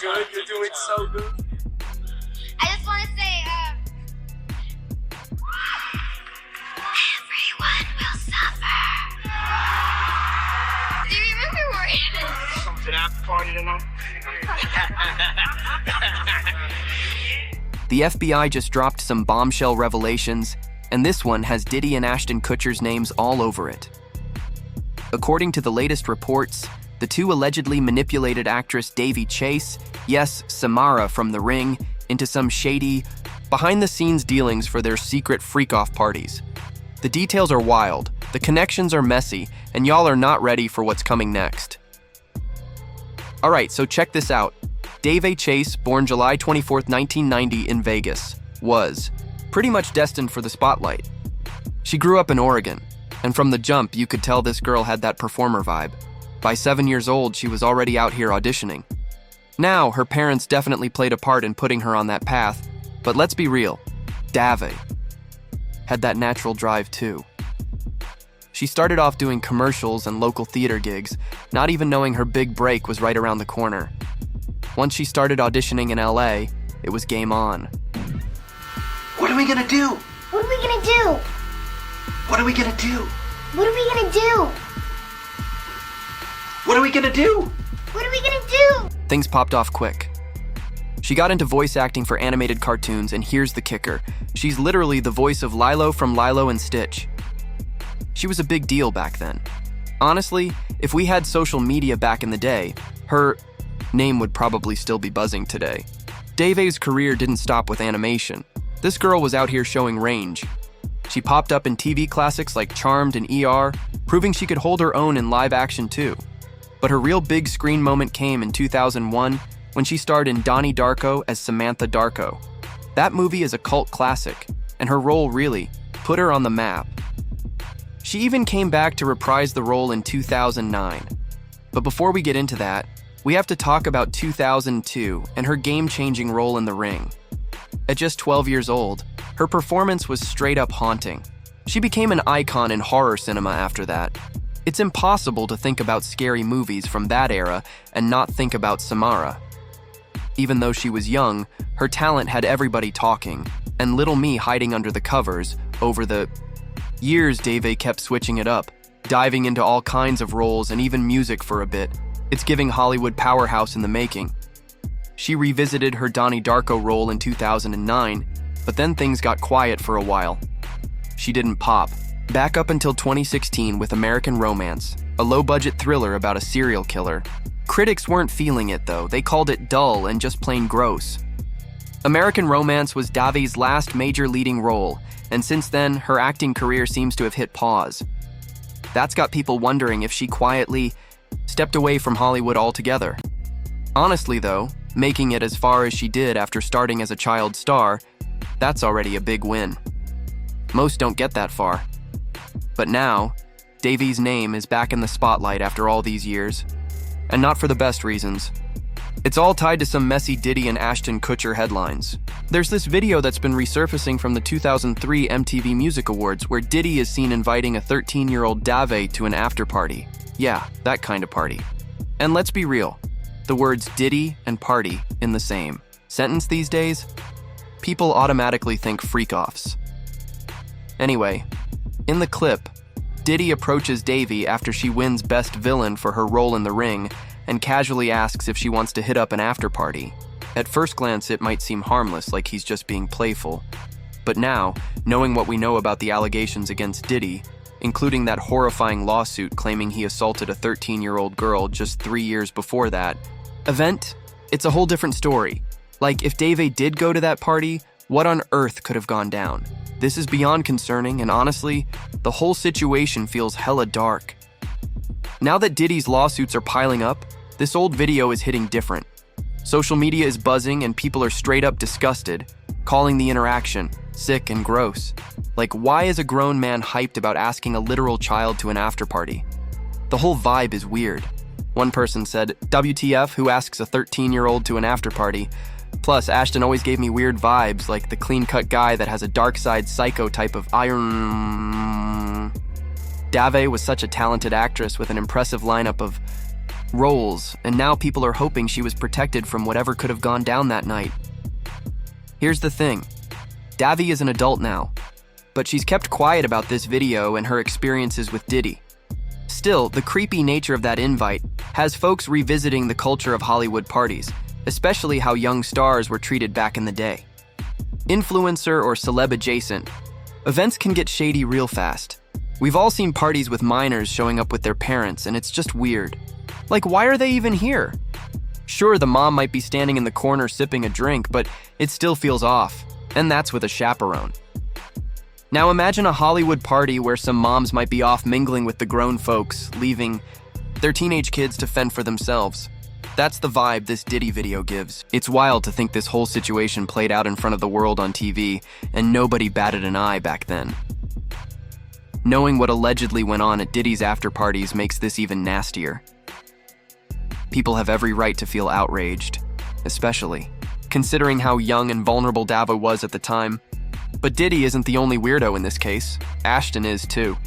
You're doing so good. I just want to say, everyone will suffer. Do you remember where it is? Come to the after party tonight. The FBI just dropped some bombshell revelations, and this one has Diddy and Ashton Kutcher's names all over it. According to the latest reports, the two allegedly manipulated actress Davy Chase, yes, Samara from The Ring, into some shady, behind-the-scenes dealings for their secret freak-off parties. The details are wild, the connections are messy, and y'all are not ready for what's coming next. Alright, so check this out. Davy Chase, born July 24, 1990 in Vegas, was pretty much destined for the spotlight. She grew up in Oregon, and from the jump you could tell this girl had that performer vibe. By 7 years old, she was already out here auditioning. Now, her parents definitely played a part in putting her on that path, but let's be real, Davy had that natural drive too. She started off doing commercials and local theater gigs, not even knowing her big break was right around the corner. Once she started auditioning in LA, it was game on. What are we gonna do? What are we gonna do? What are we gonna do? What are we gonna do? What are we gonna do? What are we gonna do? Things popped off quick. She got into voice acting for animated cartoons, and here's the kicker. She's literally the voice of Lilo from Lilo and Stitch. She was a big deal back then. Honestly, if we had social media back in the day, her name would probably still be buzzing today. Davy's career didn't stop with animation. This girl was out here showing range. She popped up in TV classics like Charmed and ER, proving she could hold her own in live action too. But her real big screen moment came in 2001 when she starred in Donnie Darko as Samantha Darko. That movie is a cult classic, and her role really put her on the map. She even came back to reprise the role in 2009. But before we get into that, we have to talk about 2002 and her game-changing role in The Ring. At just 12 years old, her performance was straight up haunting. She became an icon in horror cinema after that. It's impossible to think about scary movies from that era and not think about Samara. Even though she was young, her talent had everybody talking, and little me hiding under the covers. Over the years, Davy kept switching it up, diving into all kinds of roles and even music for a bit. It's giving Hollywood powerhouse in the making. She revisited her Donnie Darko role in 2009, but then things got quiet for a while. She didn't pop. Back up until 2016 with American Romance, a low-budget thriller about a serial killer. Critics weren't feeling it though, they called it dull and just plain gross. American Romance was Davy's last major leading role, and since then, her acting career seems to have hit pause. That's got people wondering if she quietly stepped away from Hollywood altogether. Honestly though, making it as far as she did after starting as a child star, that's already a big win. Most don't get that far. But now, Davy's name is back in the spotlight after all these years, and not for the best reasons. It's all tied to some messy Diddy and Ashton Kutcher headlines. There's this video that's been resurfacing from the 2003 MTV Music Awards where Diddy is seen inviting a 13-year-old Davy to an after-party. Yeah, that kind of party. And let's be real, the words Diddy and party in the same sentence these days, people automatically think freak-offs. Anyway, in the clip, Diddy approaches Davy after she wins Best Villain for her role in The Ring and casually asks if she wants to hit up an after-party. At first glance, it might seem harmless, like he's just being playful. But now, knowing what we know about the allegations against Diddy, including that horrifying lawsuit claiming he assaulted a 13-year-old girl just 3 years before that event, it's a whole different story. Like, if Davy did go to that party, what on earth could have gone down? This is beyond concerning, and honestly, the whole situation feels hella dark. Now that Diddy's lawsuits are piling up, this old video is hitting different. Social media is buzzing and people are straight up disgusted, calling the interaction sick and gross. Like, why is a grown man hyped about asking a literal child to an after-party? The whole vibe is weird. One person said, WTF, who asks a 13-year-old to an after-party? Plus, Ashton always gave me weird vibes, like the clean-cut guy that has a dark side psycho type of iron. Davy was such a talented actress with an impressive lineup of roles, and now people are hoping she was protected from whatever could have gone down that night. Here's the thing. Davi is an adult now, but she's kept quiet about this video and her experiences with Diddy. Still, the creepy nature of that invite has folks revisiting the culture of Hollywood parties, especially how young stars were treated back in the day. Influencer or celeb adjacent, events can get shady real fast. We've all seen parties with minors showing up with their parents, and it's just weird. Like, why are they even here? Sure, the mom might be standing in the corner sipping a drink, but it still feels off, and that's with a chaperone. Now imagine a Hollywood party where some moms might be off mingling with the grown folks, leaving their teenage kids to fend for themselves. That's the vibe this Diddy video gives. It's wild to think this whole situation played out in front of the world on TV, and nobody batted an eye back then. Knowing what allegedly went on at Diddy's after parties makes this even nastier. People have every right to feel outraged, especially considering how young and vulnerable Davo was at the time. But Diddy isn't the only weirdo in this case. Ashton is too.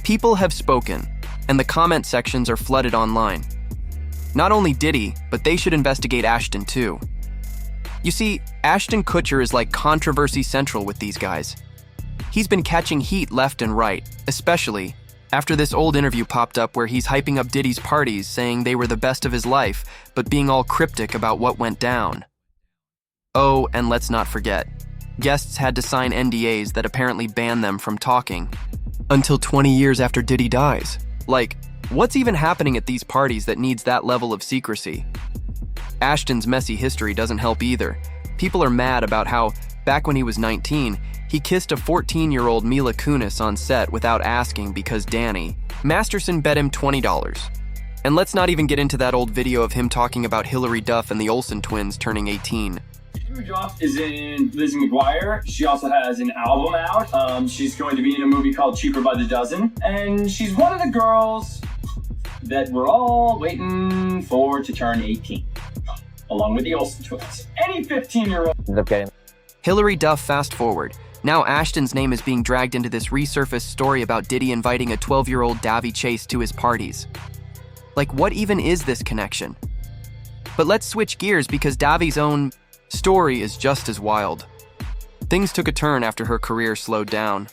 People have spoken, and the comment sections are flooded online. Not only Diddy, but they should investigate Ashton too. You see, Ashton Kutcher is like controversy central with these guys. He's been catching heat left and right, especially after this old interview popped up where he's hyping up Diddy's parties, saying they were the best of his life, but being all cryptic about what went down. Oh, and let's not forget, guests had to sign NDAs that apparently ban them from talking until 20 years after Diddy dies. Like, what's even happening at these parties that needs that level of secrecy? Ashton's messy history doesn't help either. People are mad about how, back when he was 19, he kissed a 14-year-old Mila Kunis on set without asking because Danny Masterson bet him $20. And let's not even get into that old video of him talking about Hilary Duff and the Olsen twins turning 18. Hilary Duff is in Lizzie McGuire. She also has an album out. She's going to be in a movie called Cheaper by the Dozen. And she's one of the girls that we're all waiting for to turn 18. Along with the Olsen twins. Any 15-year-old ends up getting. Hilary Duff fast forward. Now Ashton's name is being dragged into this resurfaced story about Diddy inviting a 12-year-old Davi Chase to his parties. Like, what even is this connection? But let's switch gears because Davi's own story is just as wild. Things took a turn after her career slowed down.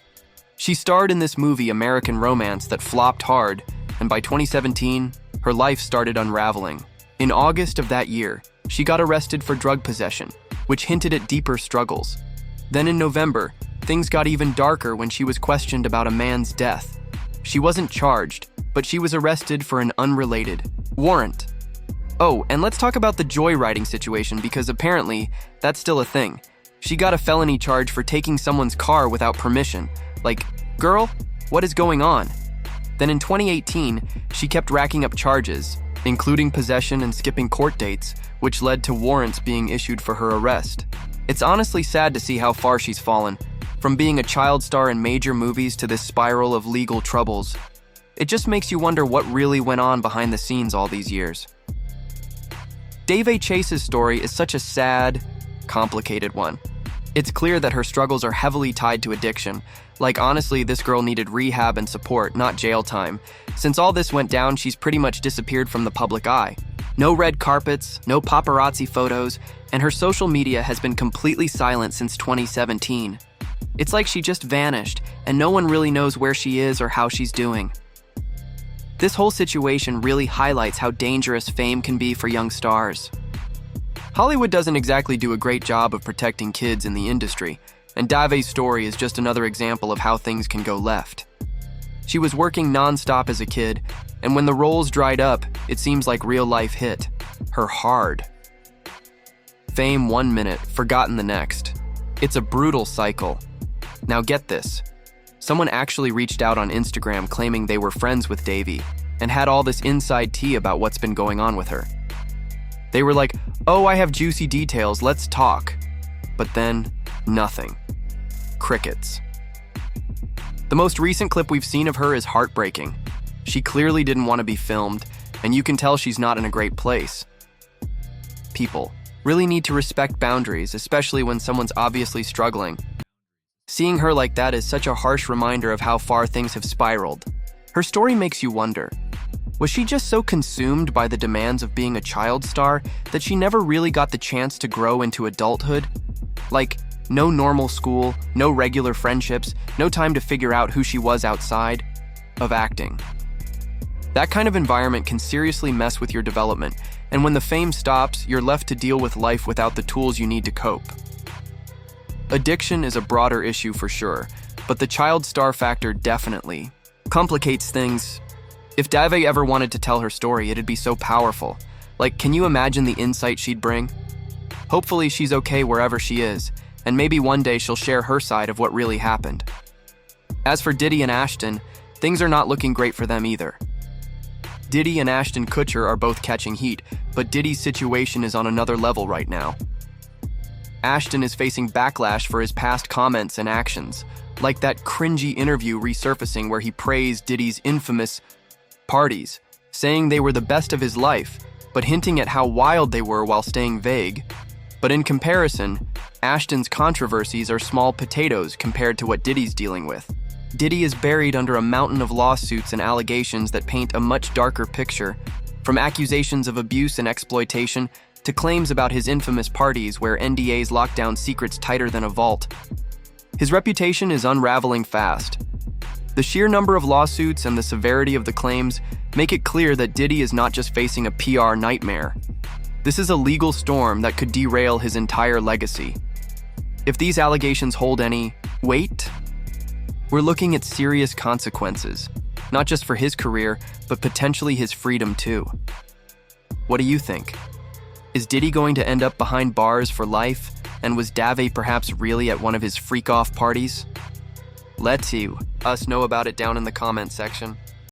She starred in this movie American Romance that flopped hard, and by 2017, her life started unraveling. In August of that year, she got arrested for drug possession, which hinted at deeper struggles. Then in November, things got even darker when she was questioned about a man's death. She wasn't charged, but she was arrested for an unrelated warrant. Oh, and let's talk about the joyriding situation because apparently that's still a thing. She got a felony charge for taking someone's car without permission. Like, girl, what is going on? Then in 2018, she kept racking up charges, including possession and skipping court dates, which led to warrants being issued for her arrest. It's honestly sad to see how far she's fallen, from being a child star in major movies to this spiral of legal troubles. It just makes you wonder what really went on behind the scenes all these years. Davi Chase's story is such a sad, complicated one. It's clear that her struggles are heavily tied to addiction. Like, honestly, this girl needed rehab and support, not jail time. Since all this went down, she's pretty much disappeared from the public eye. No red carpets, no paparazzi photos, and her social media has been completely silent since 2017. It's like she just vanished, and no one really knows where she is or how she's doing. This whole situation really highlights how dangerous fame can be for young stars. Hollywood doesn't exactly do a great job of protecting kids in the industry, and Davi's story is just another example of how things can go left. She was working non-stop as a kid, and when the roles dried up, it seems like real life hit her hard. Fame one minute, forgotten the next. It's a brutal cycle. Now get this. Someone actually reached out on Instagram claiming they were friends with Davi and had all this inside tea about what's been going on with her. They were like, "Oh, I have juicy details, let's talk." But then, nothing. Crickets. The most recent clip we've seen of her is heartbreaking. She clearly didn't want to be filmed, and you can tell she's not in a great place. People really need to respect boundaries, especially when someone's obviously struggling. Seeing her like that is such a harsh reminder of how far things have spiraled. Her story makes you wonder, Was she just so consumed by the demands of being a child star that she never really got the chance to grow into adulthood? Like, no normal school, no regular friendships, no time to figure out who she was outside of acting. That kind of environment can seriously mess with your development, and when the fame stops, you're left to deal with life without the tools you need to cope. Addiction is a broader issue for sure, but the child star factor definitely complicates things. If Dave ever wanted to tell her story, it'd be so powerful. Like, can you imagine the insight she'd bring? Hopefully she's okay wherever she is, and maybe one day she'll share her side of what really happened. As for Diddy and Ashton, things are not looking great for them either. Diddy and Ashton Kutcher are both catching heat, but Diddy's situation is on another level right now. Ashton is facing backlash for his past comments and actions, like that cringy interview resurfacing where he praised Diddy's infamous parties, saying they were the best of his life, but hinting at how wild they were while staying vague. But in comparison, Ashton's controversies are small potatoes compared to what Diddy's dealing with. Diddy is buried under a mountain of lawsuits and allegations that paint a much darker picture, from accusations of abuse and exploitation to claims about his infamous parties where NDAs lock down secrets tighter than a vault. His reputation is unraveling fast. The sheer number of lawsuits and the severity of the claims make it clear that Diddy is not just facing a PR nightmare. This is a legal storm that could derail his entire legacy. If these allegations hold any weight, we're looking at serious consequences, not just for his career, but potentially his freedom too. What do you think? Is Diddy going to end up behind bars for life? And was Dave perhaps really at one of his freak-off parties? Let us know about it down in the comment section.